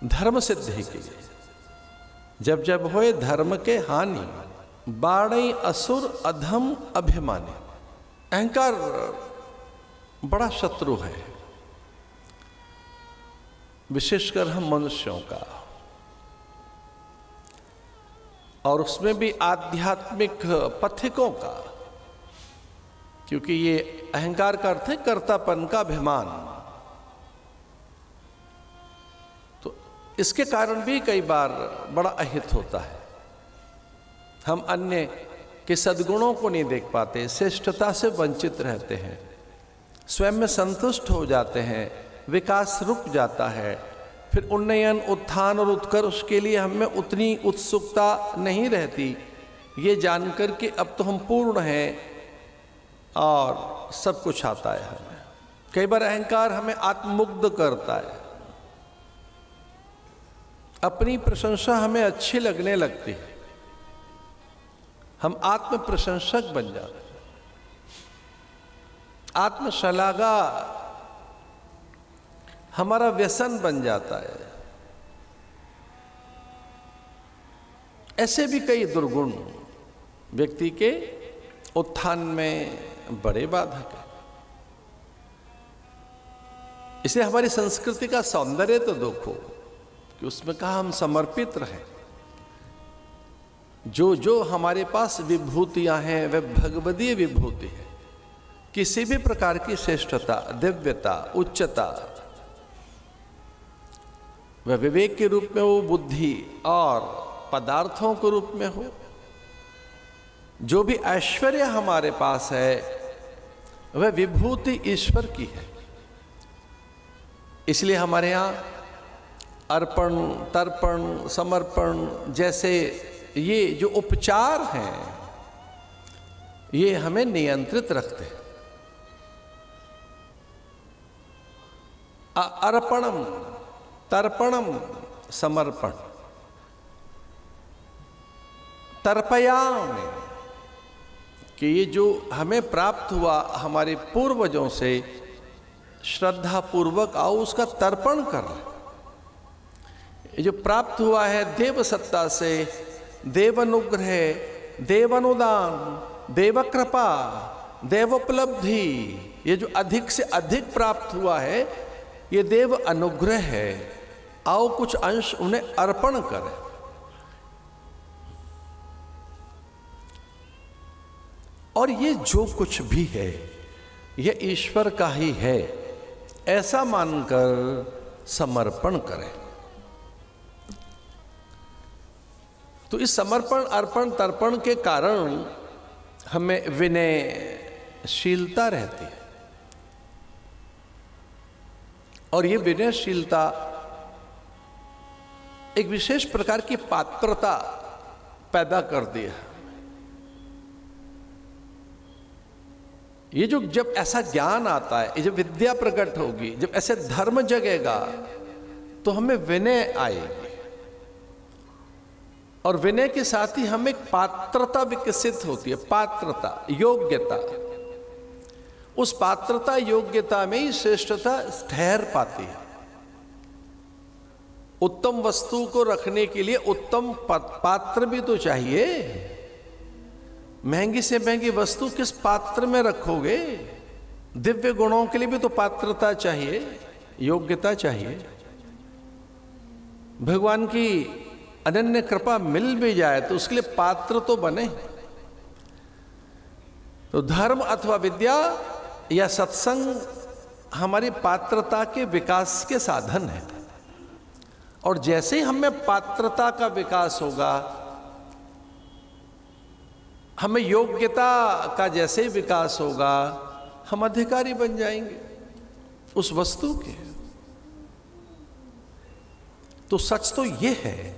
धर्म सिद्धि के लिए। जब जब होए धर्म के हानि, बाणई असुर अधम अभिमानी। अहंकार बड़ा शत्रु है, विशेषकर हम मनुष्यों का, और उसमें भी आध्यात्मिक पथिकों का, क्योंकि ये अहंकार का अर्थ है कर्तापन का अभिमान। तो इसके कारण भी कई बार बड़ा अहित होता है। हम अन्य के सद्गुणों को नहीं देख पाते, श्रेष्ठता से वंचित रहते हैं, स्वयं में संतुष्ट हो जाते हैं, विकास रुक जाता है, फिर उन्नयन, उत्थान और उत्कर्ष के लिए हमें उतनी उत्सुकता नहीं रहती, ये जानकर कि अब तो हम पूर्ण हैं और सब कुछ आता है हमें। कई बार अहंकार हमें आत्ममुग्ध करता है, अपनी प्रशंसा हमें अच्छी लगने लगती है, हम आत्म प्रशंसक बन जाते हैं, आत्मशलाघा हमारा व्यसन बन जाता है। ऐसे भी कई दुर्गुण व्यक्ति के उत्थान में बड़े बाधक है। इसे हमारी संस्कृति का सौंदर्य तो देखो कि उसमें कहा हम समर्पित रहें। जो जो हमारे पास विभूतियां हैं वह भगवदीय विभूति है। किसी भी प्रकार की श्रेष्ठता, दिव्यता, उच्चता, वह विवेक के रूप में हो, बुद्धि और पदार्थों के रूप में हो, जो भी ऐश्वर्य हमारे पास है वह विभूति ईश्वर की है। इसलिए हमारे यहाँ अर्पण, तर्पण, समर्पण जैसे ये जो उपचार हैं ये हमें नियंत्रित रखते हैं। अर्पणम, तर्पणम, समर्पण, तर्पयामि, कि ये जो हमें प्राप्त हुआ हमारे पूर्वजों से श्रद्धा पूर्वक आओ उसका तर्पण कर। ये जो प्राप्त हुआ है देव सत्ता से, देवानुग्रह, देवानुदान, देवकृपा, देवोपलब्धि, ये जो अधिक से अधिक प्राप्त हुआ है ये देव अनुग्रह है। आओ कुछ अंश उन्हें अर्पण करें। और ये जो कुछ भी है ये ईश्वर का ही है, ऐसा मानकर समर्पण करें। तो इस समर्पण, अर्पण, तर्पण के कारण हमें विनयशीलता रहती है। और ये विनयशीलता एक विशेष प्रकार की पात्रता पैदा कर दी है। ये जो जब ऐसा ज्ञान आता है, जब विद्या प्रकट होगी, जब ऐसे धर्म जगेगा तो हमें विनय आएगी। और विनय के साथ ही हमें एक पात्रता विकसित होती है, पात्रता, योग्यता। उस पात्रता योग्यता में ही श्रेष्ठता ठहर पाती है। उत्तम वस्तु को रखने के लिए उत्तम पात्र भी तो चाहिए। महंगी से महंगी वस्तु किस पात्र में रखोगे? दिव्य गुणों के लिए भी तो पात्रता चाहिए, योग्यता चाहिए। भगवान की अनन्य कृपा मिल भी जाए तो उसके लिए पात्र तो बने। तो धर्म अथवा विद्या या सत्संग हमारी पात्रता के विकास के साधन है। और जैसे ही हमें पात्रता का विकास होगा, हमें योग्यता का जैसे ही विकास होगा, हम अधिकारी बन जाएंगे उस वस्तु के। तो सच तो ये है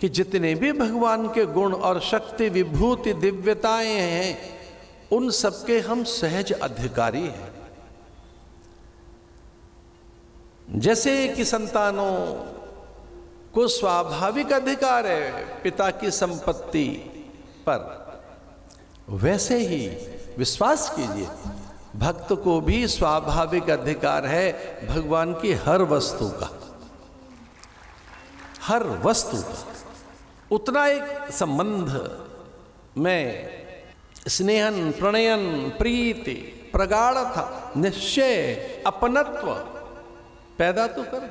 कि जितने भी भगवान के गुण और शक्ति, विभूति, दिव्यताएं हैं उन सबके हम सहज अधिकारी हैं। जैसे कि संतानों को स्वाभाविक अधिकार है पिता की संपत्ति पर, वैसे ही विश्वास कीजिए भक्त को भी स्वाभाविक अधिकार है भगवान की हर वस्तु का। हर वस्तु का उतना एक संबंध में स्नेहन, प्रणयन, प्रीति, प्रगाढ़ता, निश्चय, अपनत्व पैदा तो कर।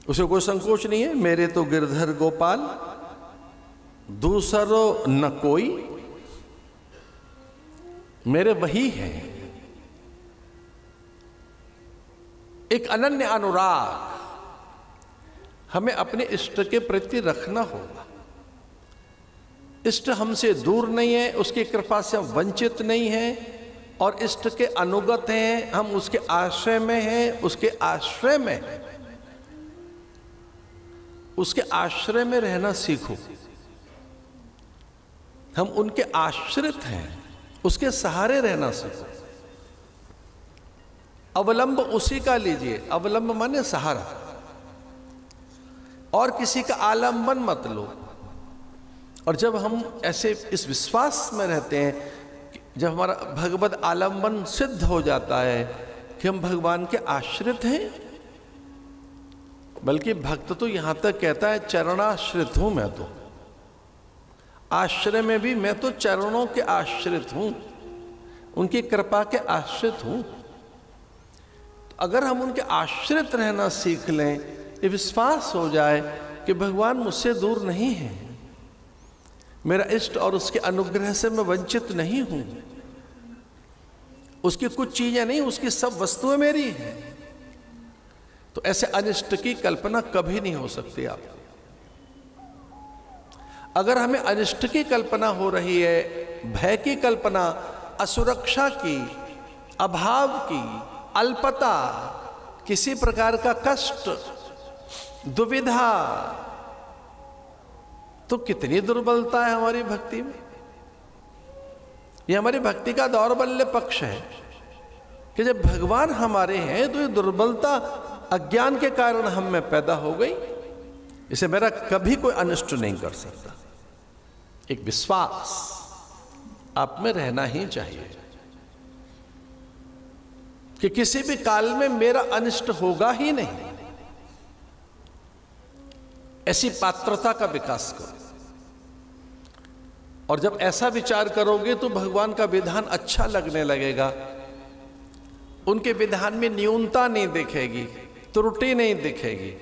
उसे कोई संकोच नहीं है, मेरे तो गिरधर गोपाल दूसरो न कोई, मेरे वही है। एक अनन्य अनुराग हमें अपने इष्ट के प्रति रखना होगा। इष्ट हमसे दूर नहीं है, उसकी कृपा से हम वंचित नहीं हैं, और इष्ट के अनुगत हैं, हम उसके आश्रय में हैं, उसके आश्रय में हैं। उसके आश्रय में रहना सीखो। हम उनके आश्रित हैं, उसके सहारे रहना सीखो। अवलंब उसी का लीजिए, अवलंब माने सहारा, और किसी का आलंबन मत लो। और जब हम ऐसे इस विश्वास में रहते हैं, जब हमारा भगवत आलंबन सिद्ध हो जाता है कि हम भगवान के आश्रित हैं, बल्कि भक्त तो यहां तक कहता है चरणाश्रित हूं मैं तो, आश्रय में भी मैं तो चरणों के आश्रित हूं, उनकी कृपा के आश्रित हूं। तो अगर हम उनके आश्रित रहना सीख लें, ये विश्वास हो जाए कि भगवान मुझसे दूर नहीं है, मेरा इष्ट और उसके अनुग्रह से मैं वंचित नहीं हूं, उसकी कुछ चीजें नहीं, उसकी सब वस्तुएं मेरी हैं, तो ऐसे अनिष्ट की कल्पना कभी नहीं हो सकती। आप अगर हमें अनिष्ट की कल्पना हो रही है, भय की कल्पना, असुरक्षा की, अभाव की, अल्पता, किसी प्रकार का कष्ट, दुविधा, तो कितनी दुर्बलता है हमारी भक्ति में। यह हमारी भक्ति का दौर्बल्य पक्ष है कि जब भगवान हमारे हैं तो ये दुर्बलता अज्ञान के कारण हम में पैदा हो गई। इसे मेरा कभी कोई अनिष्ट नहीं कर सकता। एक विश्वास आप में रहना ही चाहिए कि किसी भी काल में मेरा अनिष्ट होगा ही नहीं। ऐसी पात्रता का विकास करो, और जब ऐसा विचार करोगे तो भगवान का विधान अच्छा लगने लगेगा। उनके विधान में न्यूनता नहीं दिखेगी, त्रुटि नहीं दिखेगी।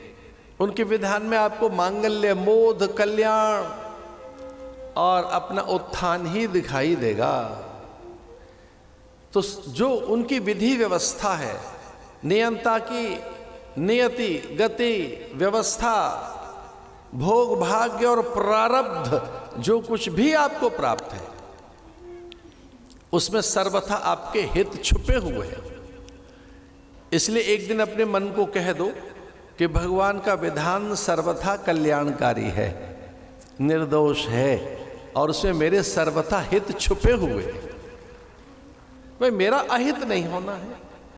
उनके विधान में आपको मांगल्य, मोद, कल्याण और अपना उत्थान ही दिखाई देगा। तो जो उनकी विधि व्यवस्था है, नियंता की नियति, गति, व्यवस्था, भोग, भाग्य और प्रारब्ध, जो कुछ भी आपको प्राप्त है उसमें सर्वथा आपके हित छुपे हुए हैं। इसलिए एक दिन अपने मन को कह दो कि भगवान का विधान सर्वथा कल्याणकारी है, निर्दोष है, और उसमें मेरे सर्वथा हित छुपे हुए हैं। भाई मेरा अहित नहीं होना है,